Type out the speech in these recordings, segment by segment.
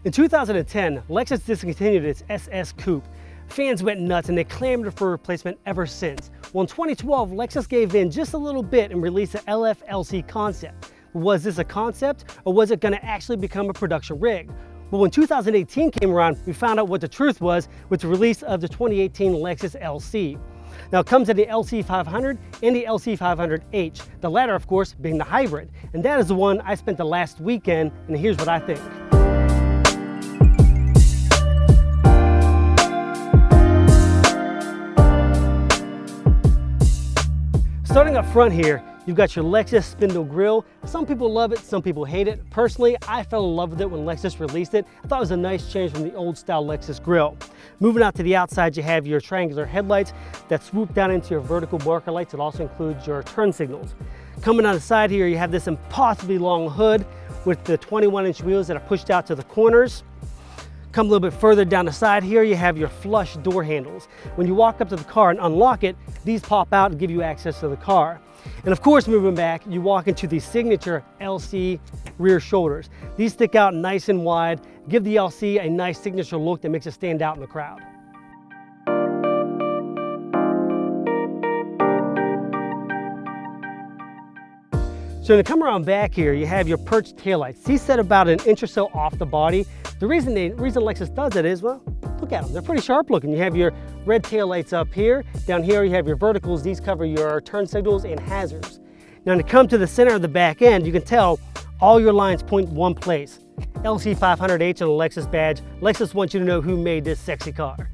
In 2010, Lexus discontinued its SS Coupe. Fans went nuts and they clamored for a replacement ever since. Well, in 2012, Lexus gave in just a little bit and released the LF-LC concept. Was this a concept, or was it going to actually become a production rig? Well, when 2018 came around, we found out what the truth was with the release of the 2018 Lexus LC. Now it comes in the LC500 and the LC500H, the latter of course being the hybrid. And that is the one I spent the last weekend, and here's what I think. Starting up front here, you've got your Lexus spindle grille. Some people love it, some people hate it. Personally, I fell in love with it when Lexus released it. I thought it was a nice change from the old style Lexus grille. Moving out to the outside, you have your triangular headlights that swoop down into your vertical marker lights. It also includes your turn signals. Coming on the side here, you have this impossibly long hood with the 21-inch wheels that are pushed out to the corners. Come a little bit further down the side here, you have your flush door handles. When you walk up to the car and unlock it, these pop out and give you access to the car. And of course, moving back, you walk into the signature LC rear shoulders. These stick out nice and wide, give the LC a nice signature look that makes it stand out in the crowd. So to come around back here, you have your perched taillights. These set about an inch or so off the body. The reason Lexus does it is, well, look at them. They're pretty sharp looking. You have your red taillights up here. Down here, you have your verticals. These cover your turn signals and hazards. Now, to come to the center of the back end, you can tell all your lines point one place. LC500H on the Lexus badge. Lexus wants you to know who made this sexy car.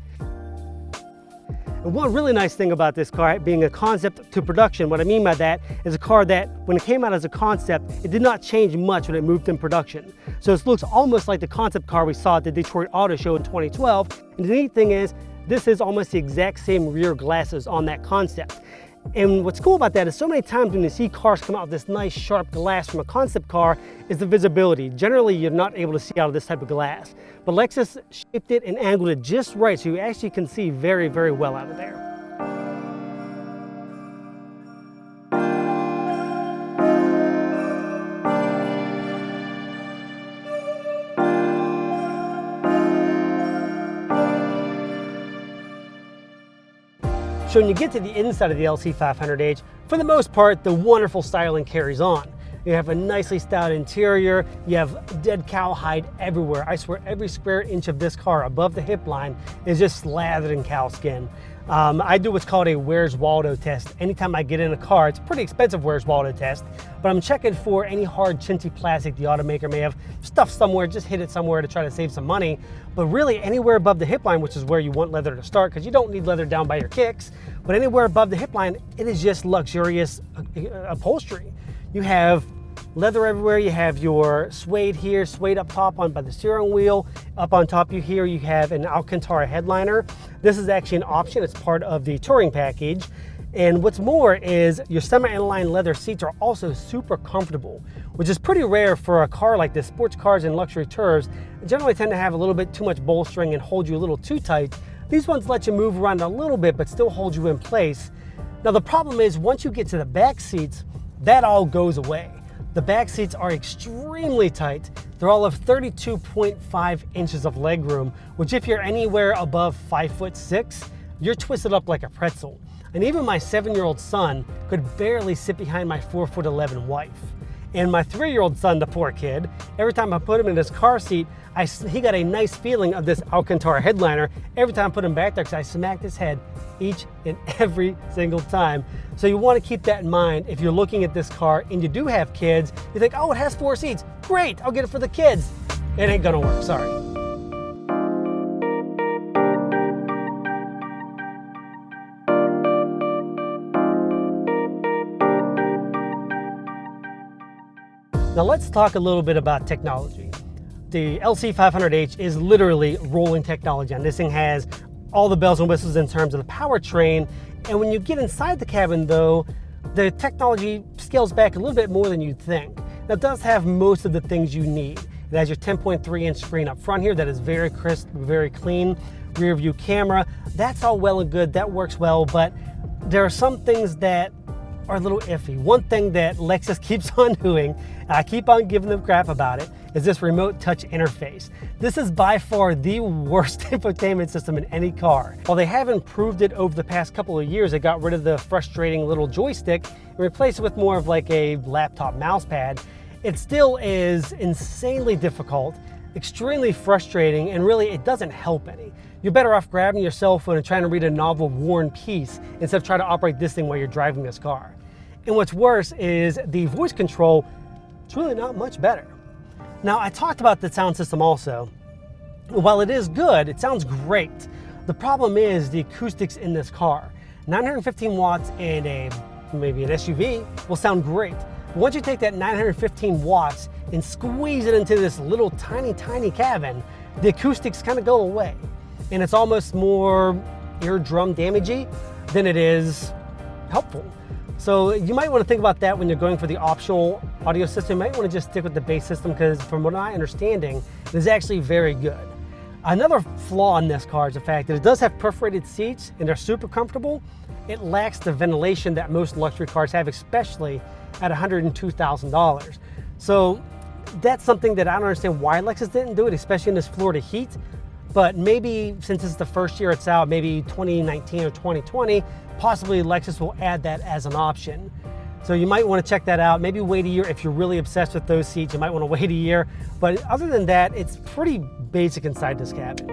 And one really nice thing about this car being a concept to production, what I mean by that is a car that when it came out as a concept, it did not change much when it moved in production. So it looks almost like the concept car we saw at the Detroit Auto Show in 2012. And the neat thing is, this is almost the exact same rear glasses on that concept. And what's cool about that is so many times when you see cars come out with this nice sharp glass from a concept car is the visibility. Generally, you're not able to see out of this type of glass. But Lexus shaped it and angled it just right so you actually can see very, very well out of there. So when you get to the inside of the LC500H, for the most part, the wonderful styling carries on. You have a nicely styled interior, you have dead cowhide everywhere. I swear every square inch of this car above the hip line is just slathered in cow skin. I do what's called a Where's Waldo test. Anytime I get in a car, it's a pretty expensive Where's Waldo test, but I'm checking for any hard chintzy plastic the automaker may have stuffed somewhere, just hit it somewhere to try to save some money. But really anywhere above the hip line, which is where you want leather to start, because you don't need leather down by your kicks, but anywhere above the hip line, it is just luxurious upholstery. You have leather everywhere. You have your suede here, suede up top on by the steering wheel. Up on top here, you have an Alcantara headliner. This is actually an option. It's part of the touring package. And what's more is your semi-inline leather seats are also super comfortable, which is pretty rare for a car like this. Sports cars and luxury tours generally tend to have a little bit too much bolstering and hold you a little too tight. These ones let you move around a little bit, but still hold you in place. Now the problem is once you get to the back seats, that all goes away. The back seats are extremely tight. They're all of 32.5 inches of legroom, which if you're anywhere above 5'6", you're twisted up like a pretzel. And even my 7-year-old son could barely sit behind my 4'11" wife. And my 3-year-old son, the poor kid, every time I put him in his car seat, he got a nice feeling of this Alcantara headliner every time I put him back there because I smacked his head each and every single time. So you want to keep that in mind if you're looking at this car and you do have kids. You think, oh, it has 4 seats. Great, I'll get it for the kids. It ain't gonna work, sorry. Now let's talk a little bit about technology. The LC500H is literally rolling technology, and this thing has all the bells and whistles in terms of the powertrain. And when you get inside the cabin though, the technology scales back a little bit more than you'd think. Now it does have most of the things you need. It has your 10.3-inch screen up front here that is very crisp, very clean. Rear view camera, that's all well and good, that works well, but there are some things that are a little iffy. One thing that Lexus keeps on doing, and I keep on giving them crap about it, is this remote touch interface. This is by far the worst infotainment system in any car. While they have improved it over the past couple of years, they got rid of the frustrating little joystick and replaced it with more of like a laptop mouse pad. It still is insanely difficult, extremely frustrating, and really it doesn't help any. You're better off grabbing your cell phone and trying to read a novel War and Peace instead of trying to operate this thing while you're driving this car. And what's worse is the voice control, it's really not much better. Now, I talked about the sound system also. While it is good, it sounds great. The problem is the acoustics in this car. 915 watts in maybe an SUV will sound great. Once you take that 915 watts and squeeze it into this little tiny cabin, the acoustics kind of go away. And it's almost more eardrum damagey than it is helpful. So you might want to think about that when you're going for the optional audio system. You might want to just stick with the base system because from what I'm understanding, it is actually very good. Another flaw in this car is the fact that it does have perforated seats and they're super comfortable. It lacks the ventilation that most luxury cars have, especially at $102,000. So that's something that I don't understand why Lexus didn't do it, especially in this Florida heat. But maybe since it's the first year it's out, maybe 2019 or 2020, possibly Lexus will add that as an option. So you might want to check that out. Maybe wait a year if you're really obsessed with those seats. You might want to wait a year. But other than that, it's pretty basic inside this cabin.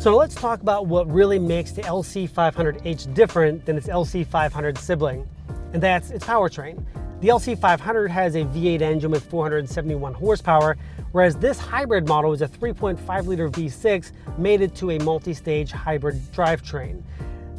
So let's talk about what really makes the LC500H different than its LC500 sibling, and that's its powertrain. The LC500 has a V8 engine with 471 horsepower, whereas this hybrid model is a 3.5 liter V6 mated to a multi-stage hybrid drivetrain.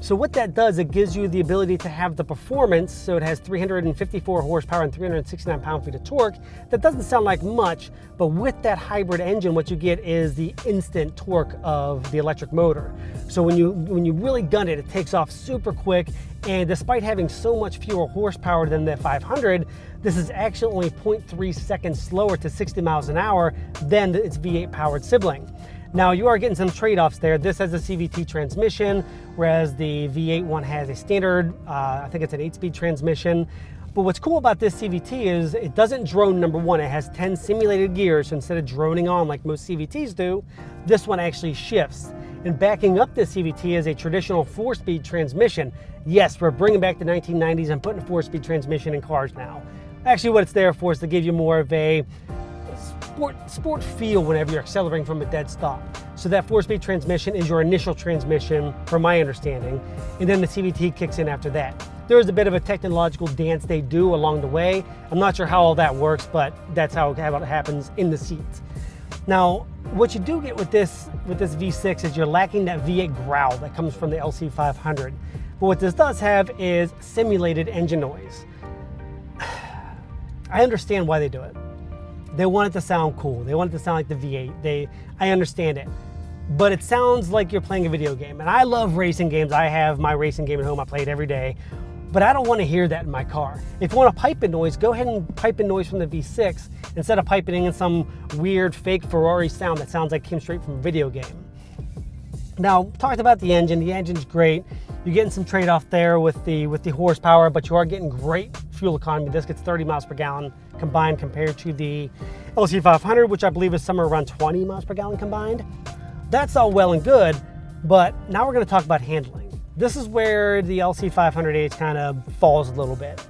So what that does, it gives you the ability to have the performance, so it has 354 horsepower and 369 pound-feet of torque. That doesn't sound like much, but with that hybrid engine, what you get is the instant torque of the electric motor. So when you really gun it, it takes off super quick, and despite having so much fewer horsepower than the 500, this is actually only 0.3 seconds slower to 60 miles an hour than its V8 powered sibling. Now you are getting some trade-offs there. This has a CVT transmission, whereas the V8 one has a standard, I think it's an 8-speed transmission. But what's cool about this CVT is it doesn't drone, number one. It has 10 simulated gears, so instead of droning on like most CVTs do, this one actually shifts. And backing up this CVT is a traditional 4-speed transmission. Yes, we're bringing back the 1990s and putting a 4-speed transmission in cars now. Actually, what it's there for is to give you more of a sport feel whenever you're accelerating from a dead stop. So that 4-speed transmission is your initial transmission, from my understanding, and then the CVT kicks in after that. There is a bit of a technological dance they do along the way. I'm not sure how all that works, but that's how it happens in the seats. Now, what you do get with this V6 is you're lacking that V8 growl that comes from the LC500. But what this does have is simulated engine noise. I understand why they do it. They want it to sound cool. They want it to sound like the V8. I understand it. But it sounds like you're playing a video game. And I love racing games. I have my racing game at home. I play it every day. But I don't want to hear that in my car. If you want to pipe in noise, go ahead and pipe in noise from the V6 instead of piping in some weird fake Ferrari sound that sounds like it came straight from a video game. Now, talked about the engine. The engine's great. You're getting some trade-off there with the horsepower, but you are getting great fuel economy. This gets 30 miles per gallon combined compared to the LC500, which I believe is somewhere around 20 miles per gallon combined. That's all well and good, but now we're going to talk about handling. This is where the LC500H kind of falls a little bit.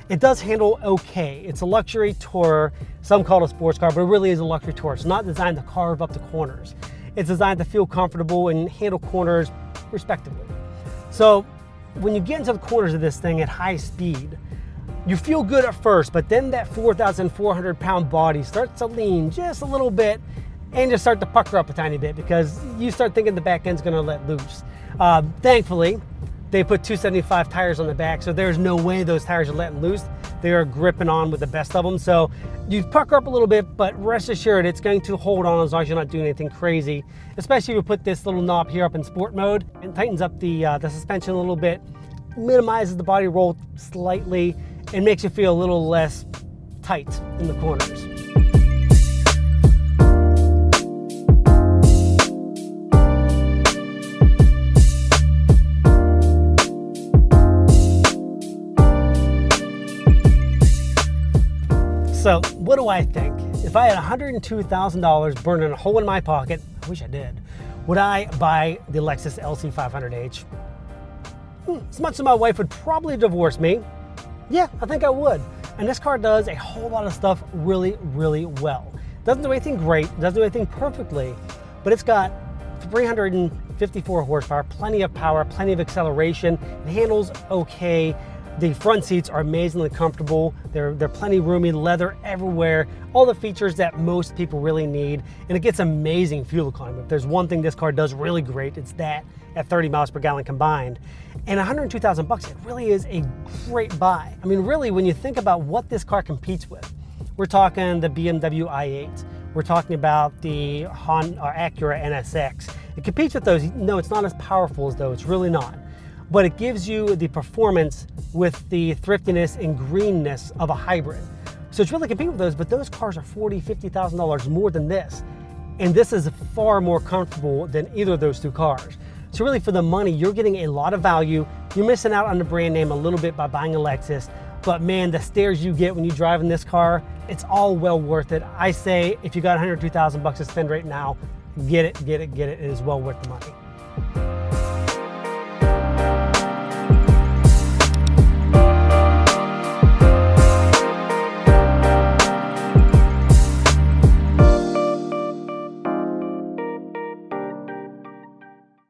It does handle okay. It's a luxury tourer. Some call it a sports car, but it really is a luxury tourer. It's not designed to carve up the corners. It's designed to feel comfortable and handle corners respectively. So when you get into the corners of this thing at high speed, you feel good at first, but then that 4,400 pound body starts to lean just a little bit and just start to pucker up a tiny bit because you start thinking the back end's gonna let loose. Thankfully, they put 275 tires on the back, so there's no way those tires are letting loose. They are gripping on with the best of them. So you pucker up a little bit, but rest assured it's going to hold on as long as you're not doing anything crazy, especially if you put this little knob here up in sport mode and tightens up the suspension a little bit, minimizes the body roll slightly, and makes you feel a little less tight in the corners. So what do I think? If I had $102,000 burning a hole in my pocket, I wish I did, would I buy the Lexus LC500H? As much as my wife would probably divorce me, yeah, I think I would. And this car does a whole lot of stuff really, really well. Doesn't do anything great, doesn't do anything perfectly, but it's got 354 horsepower, plenty of power, plenty of acceleration. It handles okay. The front seats are amazingly comfortable. They're plenty roomy, leather everywhere, all the features that most people really need, and it gets amazing fuel economy. If there's one thing this car does really great, it's that at 30 miles per gallon combined. And 102,000 bucks, it really is a great buy. I mean, really, when you think about what this car competes with, we're talking the BMW i8, we're talking about the Honda or Acura NSX. It competes with those. No, it's not as powerful as those, it's really not. But it gives you the performance with the thriftiness and greenness of a hybrid. So it's really competing with those, but those cars are $40,000, $50,000 more than this. And this is far more comfortable than either of those two cars. So really for the money, you're getting a lot of value. You're missing out on the brand name a little bit by buying a Lexus, but man, the stares you get when you drive in this car, it's all well worth it. I say if you got 102,000 bucks to spend right now, get it, get it, get it. It is well worth the money.